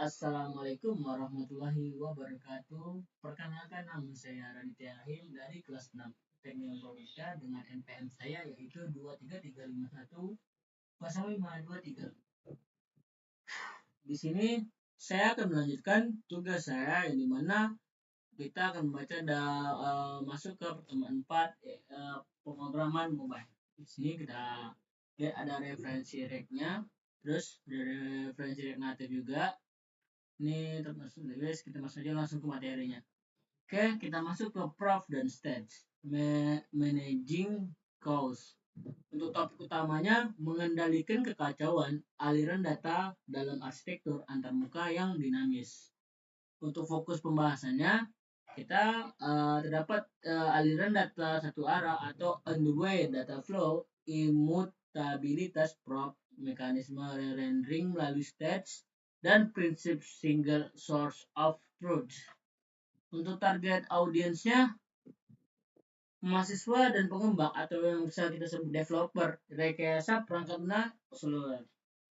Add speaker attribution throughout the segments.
Speaker 1: Assalamualaikum warahmatullahi wabarakatuh. Perkenalkan, nama saya Raditya Rahim dari kelas 6 Teknik Informatika dengan NPM saya yaitu 23351 0523. Di sini saya akan melanjutkan tugas saya yang dimana kita akan membaca masuk ke pertemuan 4 pemrograman mobile. Di sini kita lihat ada referensi rek-nya, terus ada referensi rek natif juga. Ini termasuk guys, kita masuk aja langsung ke materinya. Oke, kita masuk ke prof dan stage. Managing chaos. Untuk topik utamanya mengendalikan kekacauan aliran data dalam arsitektur antarmuka yang dinamis. Untuk fokus pembahasannya kita terdapat aliran data satu arah atau one-way data flow, imutabilitas prop, mekanisme rendering melalui stage, dan prinsip single source of truth. Untuk target audiensnya mahasiswa dan pengembang atau yang bisa kita sebut developer rekayasa perangkat lunak keseluruhan.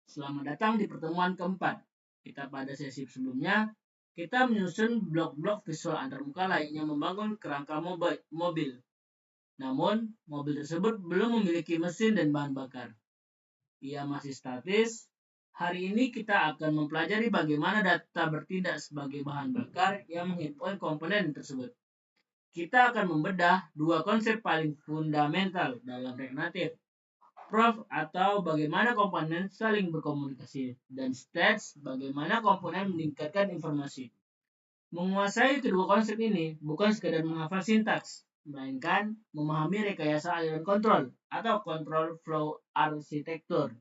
Speaker 1: Selamat datang di pertemuan keempat. Kita pada sesi sebelumnya kita menyusun blok-blok visual antarmuka lainnya membangun kerangka mobil. Namun, mobil tersebut belum memiliki mesin dan bahan bakar. Ia masih statis. Hari ini kita akan mempelajari bagaimana data bertindak sebagai bahan bakar yang menginput komponen tersebut. Kita akan membedah dua konsep paling fundamental dalam React Native. Proof atau bagaimana komponen saling berkomunikasi, dan stage bagaimana komponen meningkatkan informasi. Menguasai kedua konsep ini bukan sekadar menghafal sintaks, melainkan memahami rekayasa aliran kontrol atau control flow arsitektur.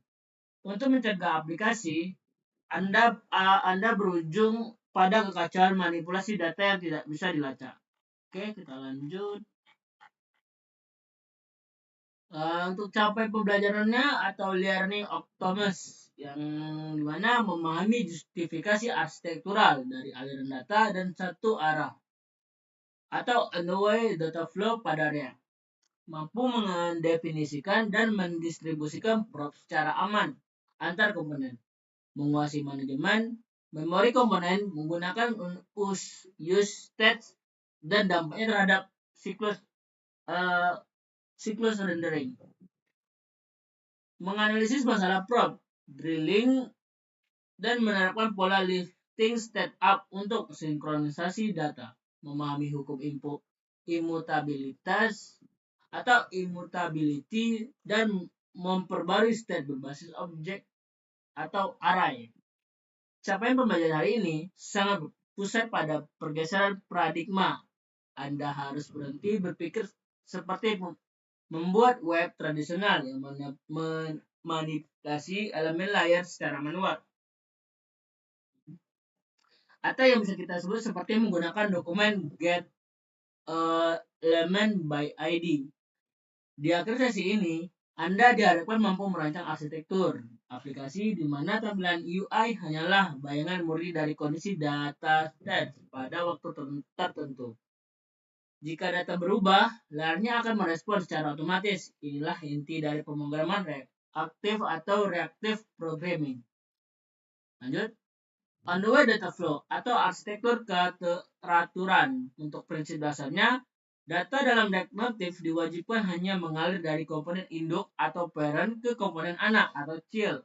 Speaker 1: Untuk mencegah aplikasi, Anda berujung pada kekacauan manipulasi data yang tidak bisa dilacak. Oke, kita lanjut. Untuk capai pembelajarannya atau learning optimus yang dimana memahami justifikasi arsitektural dari aliran data dan satu arah atau one-way data flow pada area, mampu mendefinisikan dan mendistribusikan prop secara aman antar komponen, menguasai manajemen memori komponen menggunakan use state dan dampaknya terhadap siklus rendering, menganalisis masalah prop, drilling, dan menerapkan pola lifting state up untuk sinkronisasi data, memahami hukum imutabilitas atau immutability dan memperbarui state berbasis objek atau array. Capaian pembelajaran hari ini sangat pusat pada pergeseran paradigma. Anda harus berhenti berpikir seperti membuat web tradisional yang memanipulasi elemen layar secara manual. Atau yang bisa kita sebut seperti menggunakan dokumen get element by ID. Di akhir sesi ini, Anda diharapkan mampu merancang arsitektur aplikasi di mana tampilan UI hanyalah bayangan murni dari kondisi data state pada waktu tertentu. Jika data berubah, layarnya akan merespon secara otomatis. Inilah inti dari pemrograman reaktif atau reactive programming. Lanjut. On-the-way data flow atau arsitektur keteraturan. Untuk prinsip dasarnya, data dalam React Native diwajibkan hanya mengalir dari komponen induk atau parent ke komponen anak atau child.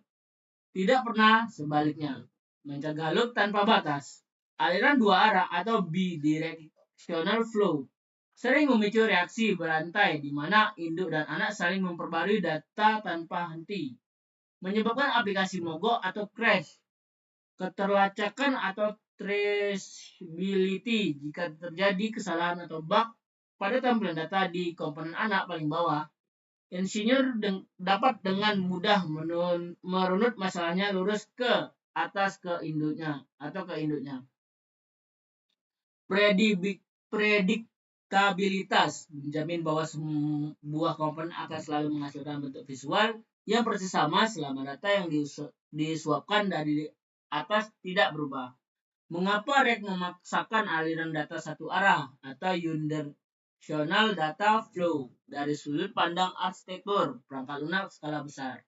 Speaker 1: Tidak pernah sebaliknya. Mencegah loop tanpa batas. Aliran dua arah atau bidirectional flow sering memicu reaksi berantai di mana induk dan anak saling memperbarui data tanpa henti, menyebabkan aplikasi mogok atau crash. Keterlacakan atau traceability jika terjadi kesalahan atau bug pada tampilan data di komponen anak paling bawah, insinyur dapat dengan mudah merunut masalahnya lurus ke atas ke induknya atau ke induknya. Prediktabilitas menjamin bahwa sebuah komponen akan selalu menghasilkan bentuk visual yang persis sama selama data yang disuapkan dari atas tidak berubah. Mengapa React memaksakan aliran data satu arah atau unidirectional data flow dari sudut pandang arsitektur perangkat lunak skala besar?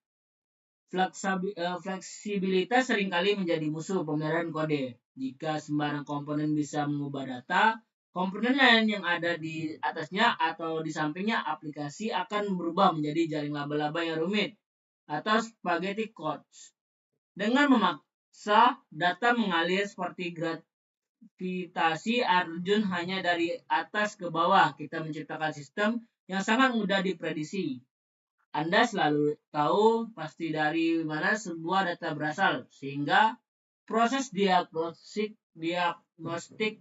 Speaker 1: Fleksibilitas seringkali menjadi musuh pemeliharaan kode. Jika sembarang komponen bisa mengubah data, komponen lain yang ada di atasnya atau di sampingnya aplikasi akan berubah menjadi jaring laba-laba yang rumit atau spaghetti codes. Dengan memaksa data mengalir seperti gravitasi Arjun hanya dari atas ke bawah, kita menciptakan sistem yang sangat mudah diprediksi. Anda selalu tahu pasti dari mana sebuah data berasal, sehingga proses diagnostik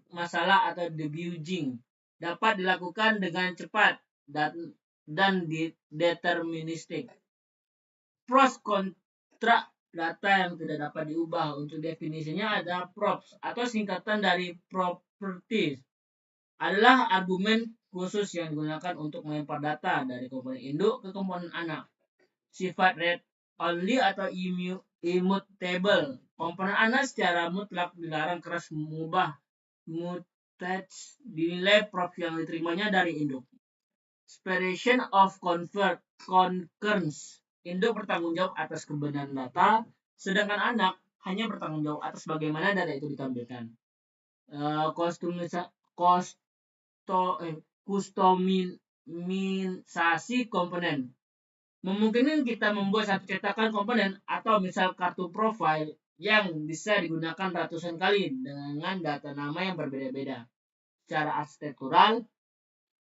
Speaker 1: masalah atau debugging dapat dilakukan dengan cepat dan deterministik. Pros kontra data yang tidak dapat diubah. Untuk definisinya ada props atau singkatan dari properties. Adalah argumen khusus yang digunakan untuk melempar data dari komponen induk ke komponen anak. Sifat read only atau immutable. Komponen anak secara mutlak dilarang keras mengubah mutage dinilai props yang diterimanya dari induk. Separation of concurrence. Induk bertanggung jawab atas kebenaran data, sedangkan anak hanya bertanggung jawab atas bagaimana data itu ditampilkan. Kustomisasi komponen. Memungkinkan kita membuat satu cetakan komponen atau misal kartu profil yang bisa digunakan ratusan kali dengan data nama yang berbeda-beda. Secara arsitektural,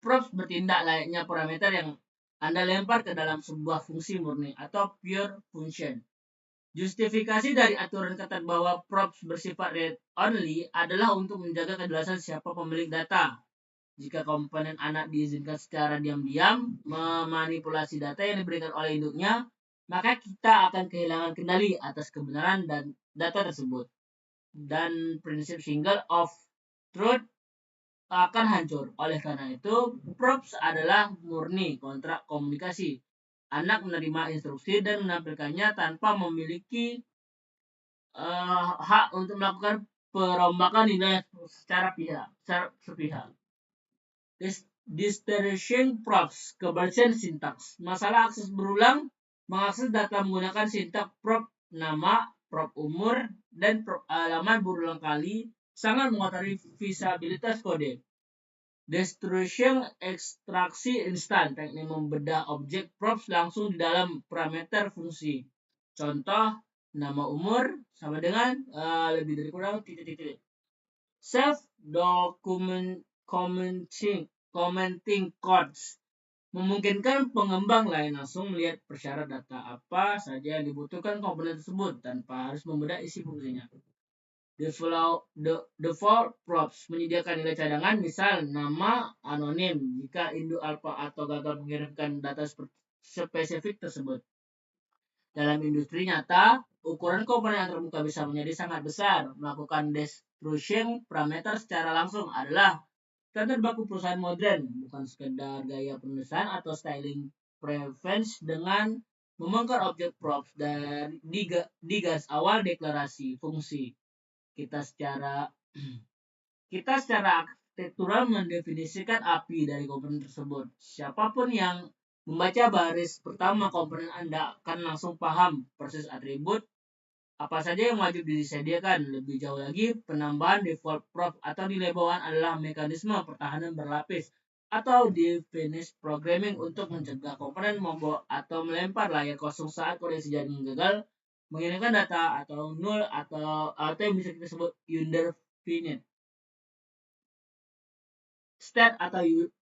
Speaker 1: props bertindak layaknya parameter yang Anda lempar ke dalam sebuah fungsi murni atau pure function. Justifikasi dari aturan ketat bahwa props bersifat read only adalah untuk menjaga kejelasan siapa pemilik data. Jika komponen anak diizinkan secara diam-diam memanipulasi data yang diberikan oleh induknya, maka kita akan kehilangan kendali atas kebenaran dan data tersebut. Dan prinsip single of truth akan hancur. Oleh karena itu, props adalah murni kontrak komunikasi. Anak menerima instruksi dan menampilkannya tanpa memiliki hak untuk melakukan perombakan nilai secara sepihak. Distortion props, kebersihan sintaks. Masalah akses berulang, mengakses data menggunakan sintaks prop nama, prop umur, dan prop alamat berulang kali sangat mengotori visabilitas kode. Destruction ekstraksi instan, teknik membedah objek props langsung di dalam parameter fungsi. Contoh, nama umur sama dengan lebih dari kurang titik-titik. Self commenting codes memungkinkan pengembang lain langsung melihat persyarat data apa saja yang dibutuhkan komponen tersebut tanpa harus membedah isi fungsinya. Default props menyediakan nilai cadangan, misal nama anonim jika induk alpha atau gagal mengirimkan data spesifik tersebut. Dalam industri nyata, ukuran komponen yang terbuka bisa menjadi sangat besar. Melakukan destruction parameter secara langsung adalah standar baku perusahaan modern, bukan sekedar gaya penulisan atau styling preference dengan membongkar objek props di garis awal deklarasi fungsi. Kita secara arsitektural mendefinisikan API dari komponen tersebut. Siapapun yang membaca baris pertama komponen Anda akan langsung paham proses atribut apa saja yang wajib disediakan. Lebih jauh lagi, penambahan default prop atau nilai bawaan adalah mekanisme pertahanan berlapis atau definite programming untuk mencegah komponen membawa atau melempar layar kosong saat koneksi jaringan gagal mengirimkan data atau null atau yang bisa kita sebut indefinite state atau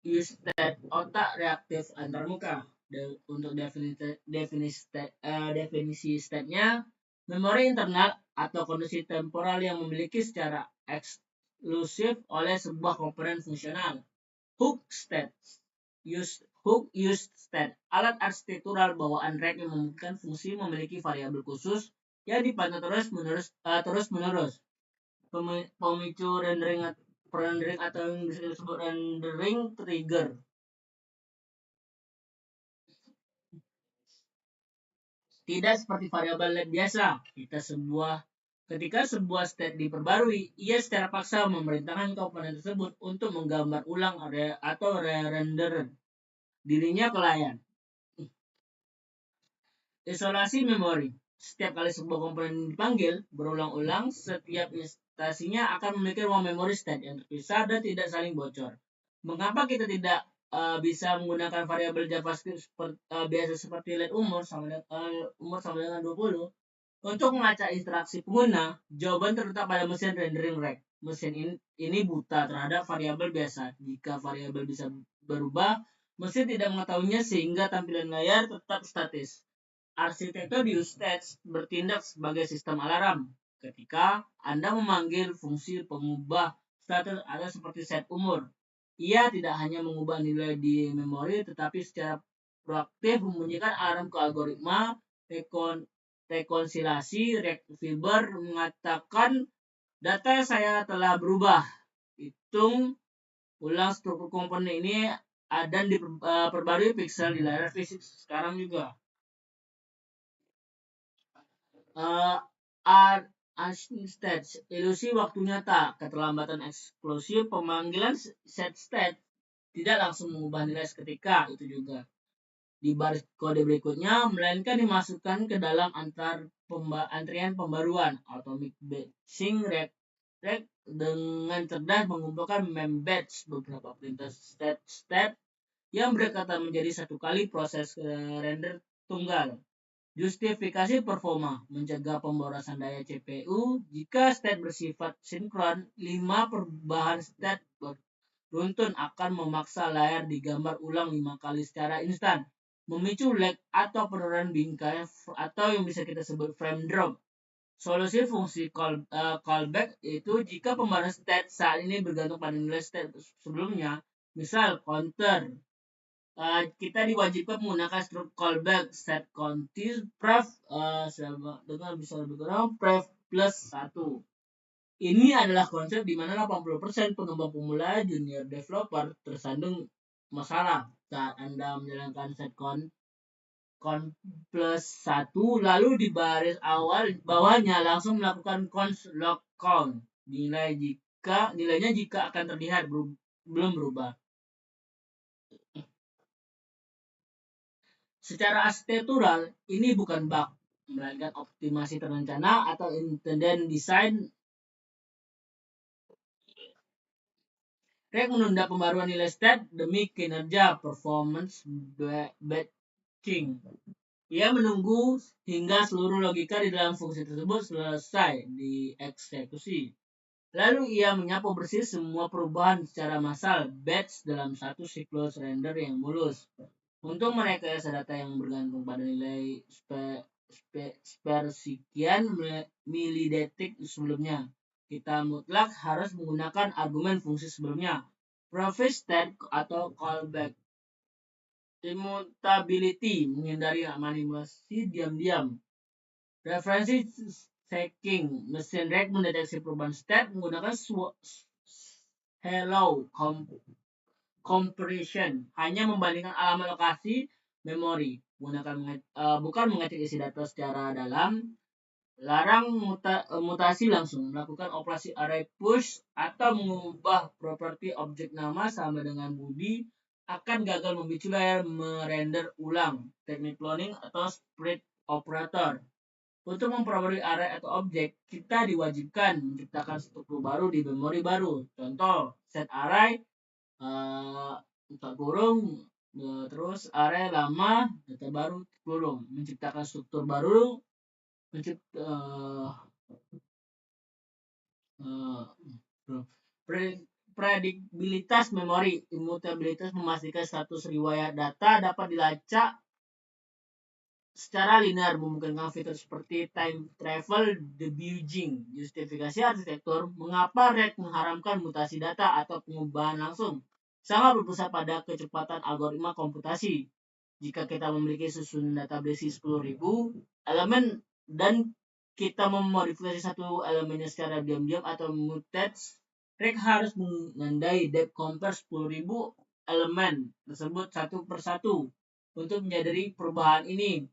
Speaker 1: use state otak reaktif antarmuka. Untuk definisi state-nya, memori internal atau kondisi temporal yang memiliki secara eksklusif oleh sebuah komponen fungsional. Hook use state, alat arsitektural bawaan rack yang memungkinkan fungsi memiliki variabel khusus yang dipantau terus-menerus. Pemicu rendering atau yang bisa disebut rendering trigger. Tidak seperti variabel LED biasa, ketika sebuah state diperbarui, ia secara paksa memerintahkan komponen tersebut untuk menggambar ulang atau re-render dirinya ke layar. Isolasi memori. Setiap kali sebuah komponen dipanggil berulang-ulang, setiap instansinya akan memiliki ruang memori state yang terpisah dan tidak saling bocor. Mengapa kita tidak bisa menggunakan variabel JavaScript biasa seperti let umur sama dengan 20 untuk melacak interaksi pengguna? Jawaban terletak pada mesin rendering rack. Mesin ini buta terhadap variabel biasa. Jika variabel bisa berubah, mesin tidak mengetahuinya sehingga tampilan layar tetap statis. Arsitektur Usage bertindak sebagai sistem alarm ketika Anda memanggil fungsi pengubah status atau seperti set umur. Ia tidak hanya mengubah nilai di memori, tetapi secara proaktif membunyikan alarm ke algoritma rekonsiliasi. Fiber mengatakan data saya telah berubah. Hitung ulang struktur komponen ini dan diperbarui pixel di layar fisik sekarang juga. Stage, ilusi waktu nyata, keterlambatan eksklusif, pemanggilan set state tidak langsung mengubah nilai seketika itu juga di baris kode berikutnya, melainkan dimasukkan ke dalam antrian pembaruan atomic batching rek dengan cerdas mengumpulkan membatch beberapa perintah state yang berkaitan menjadi satu kali proses render tunggal. Justifikasi performa mencegah pemborosan daya CPU jika state bersifat sinkron. 5 perubahan state beruntun akan memaksa layar digambar ulang 5 kali secara instan, memicu lag atau penurunan bingkai atau yang bisa kita sebut frame drop. Solusi fungsi callback itu jika pembaruan state saat ini bergantung pada nilai state sebelumnya, misal counter. Kita diwajibkan menggunakan struktur callback set contis pref dengan bisa lebih kurang pref plus 1. Ini adalah konsep di mana 80% pengembang pemula junior developer tersandung masalah saat Anda menjalankan set con plus 1 lalu di baris awal bawahnya langsung melakukan cons log count nilainya jika akan terlihat belum berubah. Secara arsitektural, ini bukan bug, melainkan optimasi terencana atau intended design. Rek menunda pembaruan nilai state demi kinerja performance batching. Ia menunggu hingga seluruh logika di dalam fungsi tersebut selesai dieksekusi. Lalu ia menyapu bersih semua perubahan secara massal batch dalam satu siklus render yang mulus. Untuk merekayasa data yang bergantung pada nilai sekian milidetik sebelumnya, kita mutlak harus menggunakan argumen fungsi sebelumnya, previous state atau callback. Immutability, menghindari manipulasi diam-diam. Referensi checking, mesin rek mendeteksi perubahan state menggunakan hello compression, hanya membandingkan alamat lokasi memori, bukan mengecek isi data secara dalam. Larang mutasi langsung, melakukan operasi array push atau mengubah properti objek nama sama dengan body akan gagal memicu layar merender ulang. Teknik cloning atau split operator. Untuk memperbarui array atau objek, kita diwajibkan menciptakan struktur baru di memori baru. Contoh, set array kurung terus array lama data baru kurung, menciptakan struktur baru, prediktabilitas memori, immutabilitas memastikan status riwayat data dapat dilacak secara linear, memungkinkan fitur seperti time travel debugging. Justifikasi arsitektur mengapa RAG mengharamkan mutasi data atau pengubahan langsung sangat berpusat pada kecepatan algoritma komputasi. Jika kita memiliki susunan data berisi 10.000 elemen dan kita memodifikasi satu elemennya secara diam-diam atau mutate, RAG harus menandai depth compare 10.000 elemen tersebut satu persatu untuk menyadari perubahan ini.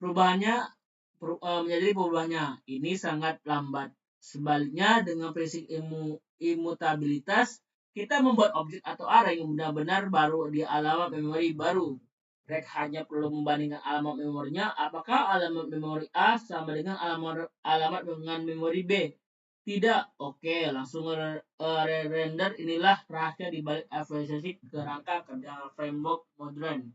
Speaker 1: Menjadi perubahannya ini sangat lambat. Sebaliknya, dengan prinsip imutabilitas, kita membuat objek atau array yang benar-benar baru di alamat memori baru. Rek hanya perlu membandingkan alamat memorinya, apakah alamat memori A sama dengan alamat dengan memori B. Tidak, oke, langsung render. Inilah rahasia di balik evaluasi kerangka kerja framework modern.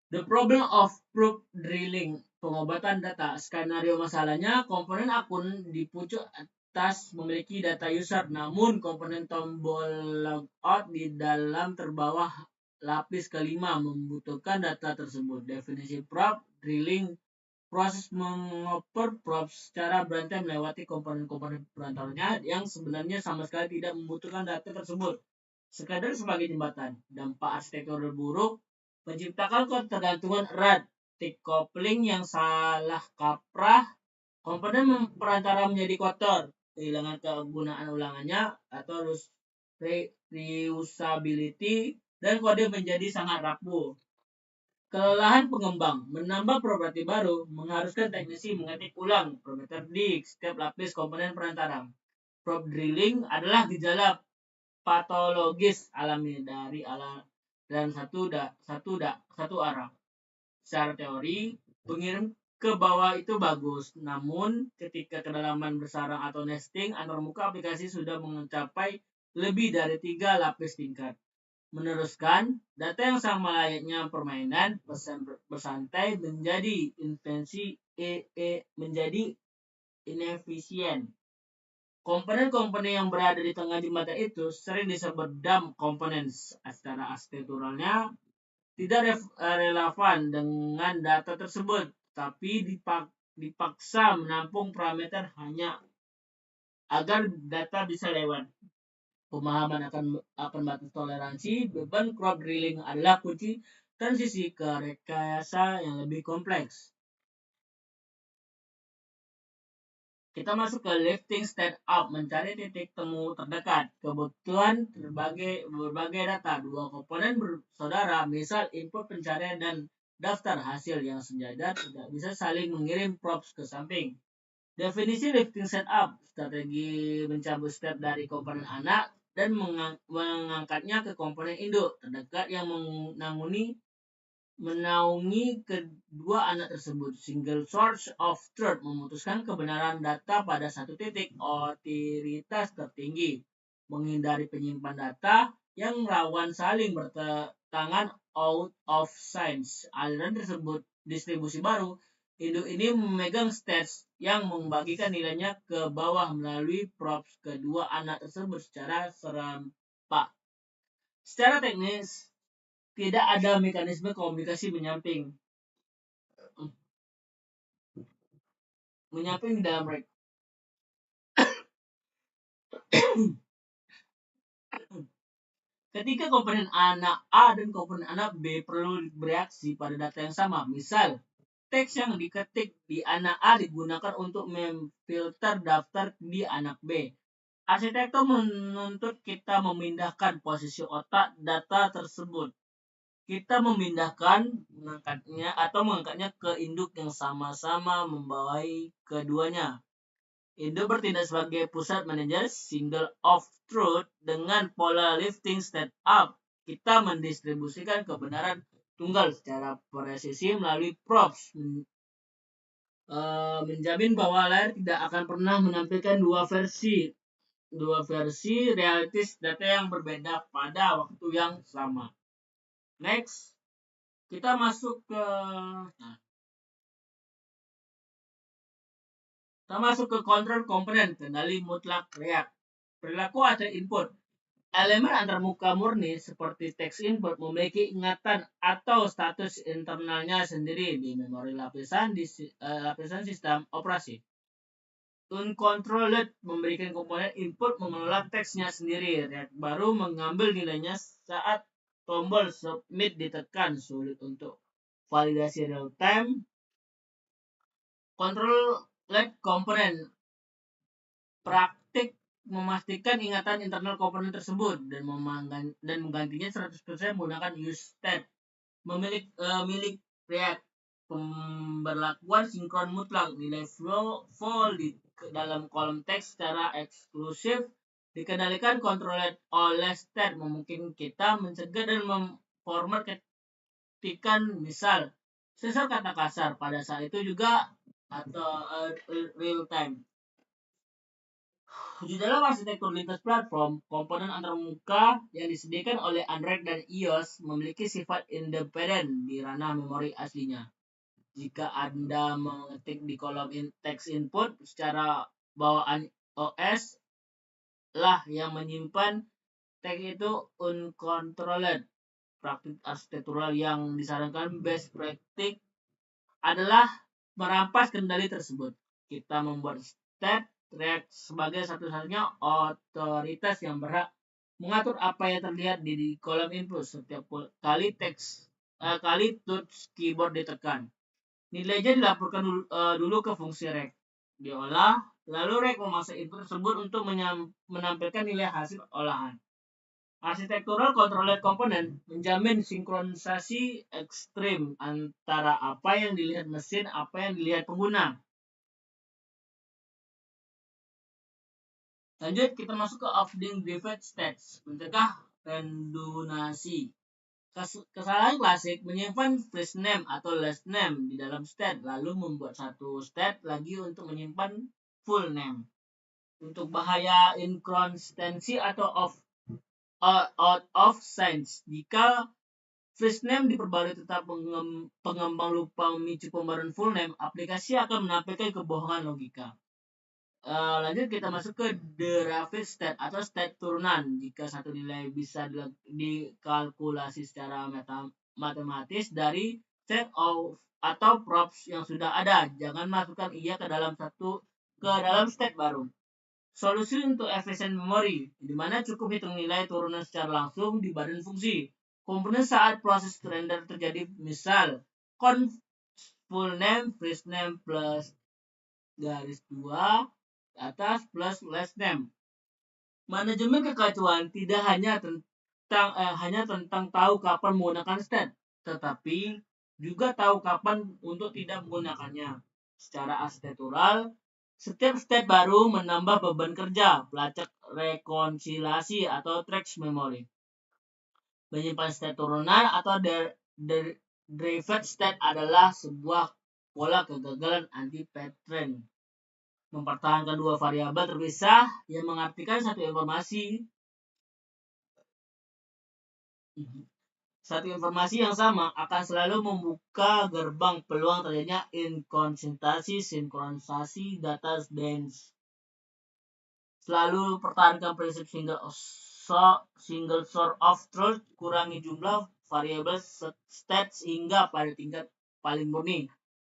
Speaker 1: The problem of proof drilling, pengobatan data. Skenario masalahnya, komponen akun di pucuk atas memiliki data user, namun komponen tombol logout di dalam terbawah lapis kelima membutuhkan data tersebut. Definisi proof drilling, proses mengoper prop secara berantai melewati komponen-komponen perantaranya yang sebenarnya sama sekali tidak membutuhkan data tersebut, sekadar sebagai jembatan. Dampak arsitektur buruk, menciptakan ketergantungan erat, tick coupling yang salah kaprah, komponen perantara menjadi kotor, kehilangan kegunaan ulangannya atau reusability, dan kode menjadi sangat rapuh. Kelelahan pengembang, menambah properti baru, mengharuskan teknisi mengetik ulang parameter di setiap lapis komponen perantara. Prop drilling adalah gejala patologis alami dari dan satu arah. Secara teori, pengirim ke bawah itu bagus, namun ketika kedalaman bersarang atau nesting antarmuka aplikasi sudah mencapai lebih dari 3 lapis tingkat. Meneruskan, data yang sama layaknya permainan bersantai menjadi menjadi inefisien. Komponen-komponen yang berada di tengah jembatan itu sering disebut dumb components. Secara arsitekturalnya tidak relevan dengan data tersebut, tapi dipaksa menampung parameter hanya agar data bisa lewat. Pemahaman akan batas toleransi beban crop drilling adalah kunci transisi ke rekayasa yang lebih kompleks. Kita masuk ke lifting state up, mencari titik temu terdekat. Kebutuhan berbagai data, dua komponen bersaudara, misal input pencarian dan daftar hasil yang sejajar tidak bisa saling mengirim props ke samping. Definisi lifting setup, strategi mencabut step dari komponen anak dan mengangkatnya ke komponen induk terdekat yang menaungi kedua anak tersebut. Single source of truth, memutuskan kebenaran data pada satu titik, otoritas tertinggi, menghindari penyimpan data yang rawan saling bertentangan out of sync. Aliran tersebut distribusi baru. Induk ini memegang states yang membagikan nilainya ke bawah melalui props kedua anak tersebut secara serempak. Secara teknis, tidak ada mekanisme komunikasi menyamping di dalam rek. Ketika komponen anak A dan komponen anak B perlu bereaksi pada data yang sama, misal teks yang diketik di anak A digunakan untuk memfilter daftar di anak B. Arsitektur menuntut kita memindahkan posisi otak data tersebut. Kita mengangkatnya ke induk yang sama-sama membawai keduanya. Induk bertindak sebagai pusat manajer single of truth. Dengan pola lifting state up, kita mendistribusikan kebenaran tunggal secara presisi melalui props, menjamin bahwa layar tidak akan pernah menampilkan dua versi realitis data yang berbeda pada waktu yang sama. Next, kita masuk ke control komponen, kendali mutlak React. Perilaku atau input. Elemen antarmuka murni seperti text input memiliki ingatan atau status internalnya sendiri di memori lapisan sistem operasi. Uncontrolled memberikan komponen input mengelola teksnya sendiri. React baru mengambil nilainya saat tombol submit ditekan, sulit untuk validasi real time. Controlled komponen praktik memastikan ingatan internal komponen tersebut dan menggantinya 100% menggunakan use state. Milik React, pemberlakuan sinkron mutlak, nilai flow di dalam kolom teks secara eksklusif dikendalikan controlled oleh state, memungkinkan kita mencegah dan format ketikan, misal sensor kata kasar pada saat itu juga atau real time. Di dalam arsitektur lintas platform, komponen antarmuka yang disediakan oleh Android dan iOS memiliki sifat independen di ranah memori aslinya. Jika Anda mengetik di kolom text input secara bawaan OS lah yang menyimpan teks itu uncontrolled. Praktik arsitektural yang disarankan best practice adalah merampas kendali tersebut. Kita membuat state track sebagai satu-satunya otoritas yang berhak mengatur apa yang terlihat di kolom input setiap kali kali touch keyboard ditekan. Nilainya dilaporkan dulu ke fungsi rec. Diolah, lalu rec memasuk input tersebut untuk menampilkan nilai hasil olahan. Arsitektural controller komponen menjamin sinkronisasi ekstrim antara apa yang dilihat mesin, apa yang dilihat pengguna. Lanjut, kita masuk ke offering default states, mencegah redundasi. Kesalahan klasik menyimpan first name atau last name di dalam state, lalu membuat satu state lagi untuk menyimpan full name. Untuk bahaya inkonsistensi atau out of sense, jika first name diperbarui tetap pengembang lupa memicu pembaruan full name, aplikasi akan menampilkan kebohongan logika. Lanjut kita masuk ke derived state atau state turunan. Jika satu nilai bisa dikalkulasi secara matematis dari set of atau props yang sudah ada, jangan masukkan ia ke dalam state baru. Solusi untuk efisien memori, di mana cukup hitung nilai turunan secara langsung di badan fungsi. Komponen saat proses render terjadi, misal conf full name first name plus garis 2 atas plus last name. Manajemen kekacauan tidak hanya tentang tahu kapan menggunakan state, tetapi juga tahu kapan untuk tidak menggunakannya. Secara arsitektural, setiap state baru menambah beban kerja pelacak rekonsiliasi atau trace memory. Menyimpan state turunan atau derived state adalah sebuah pola kegagalan anti-pattern. Mempertahankan dua variabel terpisah yang mengartikan satu informasi yang sama akan selalu membuka gerbang peluang terjadinya inkonsistensi sinkronisasi data dense. Selalu pertahankan prinsip single source of truth, kurangi jumlah variabel state hingga pada tingkat paling murni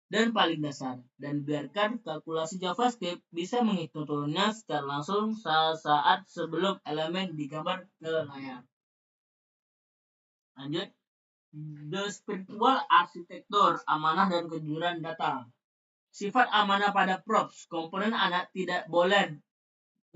Speaker 1: dan paling dasar, dan biarkan kalkulasi JavaScript bisa menghitung turunnya secara langsung saat sebelum elemen digambar ke layar. Lanjut, the spiritual arsitektur, amanah dan kejujuran data. Sifat amanah pada props, komponen anak tidak boleh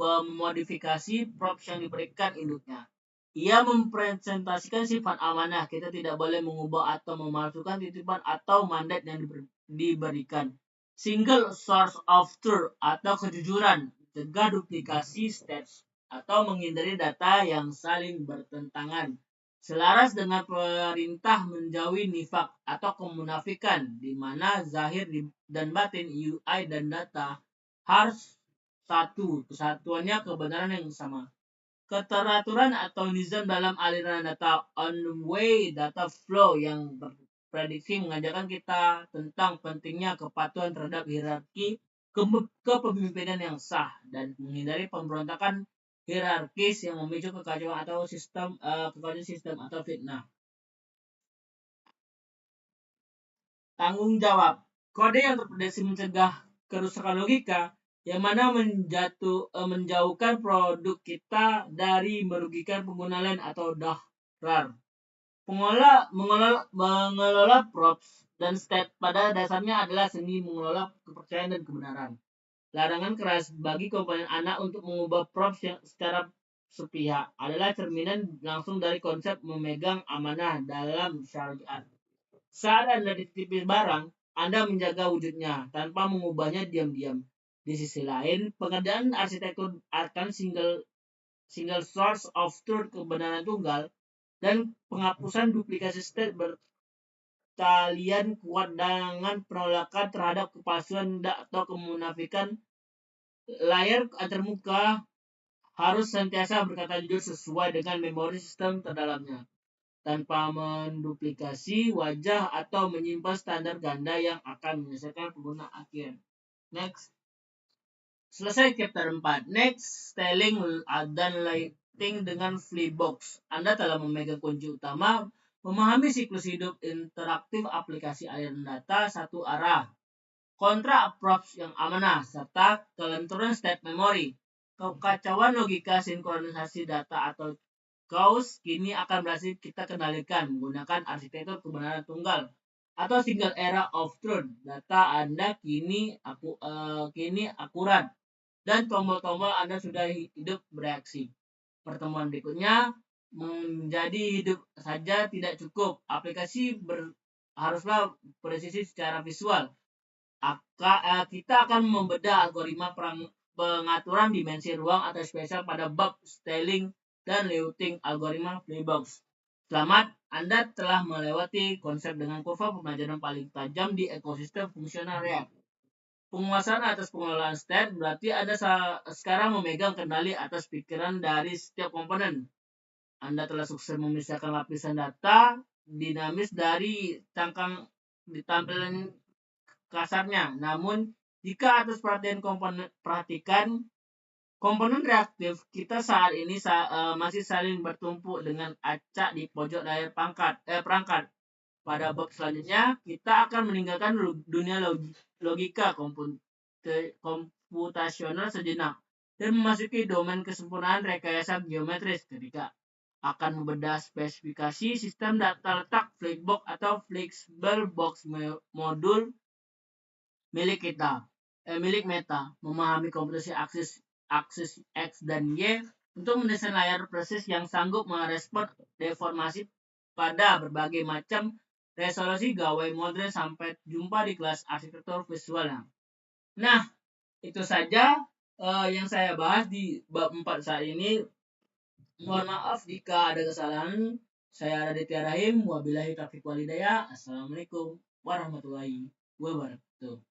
Speaker 1: memodifikasi props yang diberikan induknya. Ia mempresentasikan sifat amanah, kita tidak boleh mengubah atau memalsukan titipan atau mandat yang diberikan. Single source of truth atau kejujuran, mencegah duplikasi states atau menghindari data yang saling bertentangan. Selaras dengan perintah menjauhi nifak atau kemunafikan, di mana zahir dan batin, UI dan data harus satu, kesatuannya kebenaran yang sama. Keteraturan atau nizam dalam aliran data, on-way data flow yang prediksi mengajarkan kita tentang pentingnya kepatuhan terhadap hierarki kepemimpinan yang sah dan menghindari pemberontakan hierarkis yang memicu kekacauan atau sistem atau fitnah. Tanggung jawab. Kode yang terprediksi mencegah kerusakan logika yang mana menjauhkan produk kita dari merugikan pengguna lain atau dahrar. Mengelola props dan state pada dasarnya adalah seni mengelola kepercayaan dan kebenaran. Larangan keras bagi komponen anak untuk mengubah props yang secara sepihak adalah cerminan langsung dari konsep memegang amanah dalam syariat. Saat Anda dititipin barang, Anda menjaga wujudnya tanpa mengubahnya diam-diam. Di sisi lain, pengerjaan arsitektur akan single source of truth, kebenaran tunggal, dan penghapusan duplikasi state bertalian kuat dengan penolakan terhadap kepalsuan atau kemunafikan. Layar antarmuka harus senantiasa berkata jujur sesuai dengan memori sistem terdalamnya, tanpa menduplikasi wajah atau menyimpan standar ganda yang akan menyelesaikan pengguna akhir. Next. Selesai chapter 4. Next, styling dan lighting dengan Flipbox. Anda telah memegang kunci utama memahami siklus hidup interaktif aplikasi aliran data satu arah, kontra approach yang amanah, serta kelenturan state memory. Kekacauan logika sinkronisasi data atau chaos kini akan berhasil kita kendalikan menggunakan arsitektur kebenaran tunggal atau single era of truth. Data Anda kini akurat dan tombol-tombol Anda sudah hidup bereaksi. Pertemuan berikutnya menjadi hidup saja tidak cukup. Aplikasi haruslah presisi secara visual. Kita akan membedah algoritma pengaturan dimensi ruang atau spesial pada bab styling dan layouting algoritma Flipbox. Selamat, Anda telah melewati konsep dengan kurva pembelajaran paling tajam di ekosistem fungsional React. Penguasaan atas pengelolaan state berarti Anda sekarang memegang kendali atas pikiran dari setiap komponen. Anda telah sukses memisahkan lapisan data dinamis dari cangkang di tampilan kasarnya. Namun, jika atas perhatikan komponen reaktif kita saat ini masih saling bertumpuk dengan acak di pojok layar perangkat. Pada bab selanjutnya, kita akan meninggalkan dunia logika komputasional sejenak dan memasuki domain kesempurnaan rekayasa geometris ketika akan membedah spesifikasi sistem data letak Flipbox atau flexible box modul milik Meta, memahami komputasi aksis X dan Y untuk mendesain layar presis yang sanggup merespon deformasi pada berbagai macam resolusi gawai modern. Sampai jumpa di kelas arsitektur visual. Nah, itu saja yang saya bahas di bab 4 saat ini. Mohon maaf jika ada kesalahan. Saya Raditya Rahim. Wabillahi taufiq walhidayah. Assalamualaikum warahmatullahi wabarakatuh.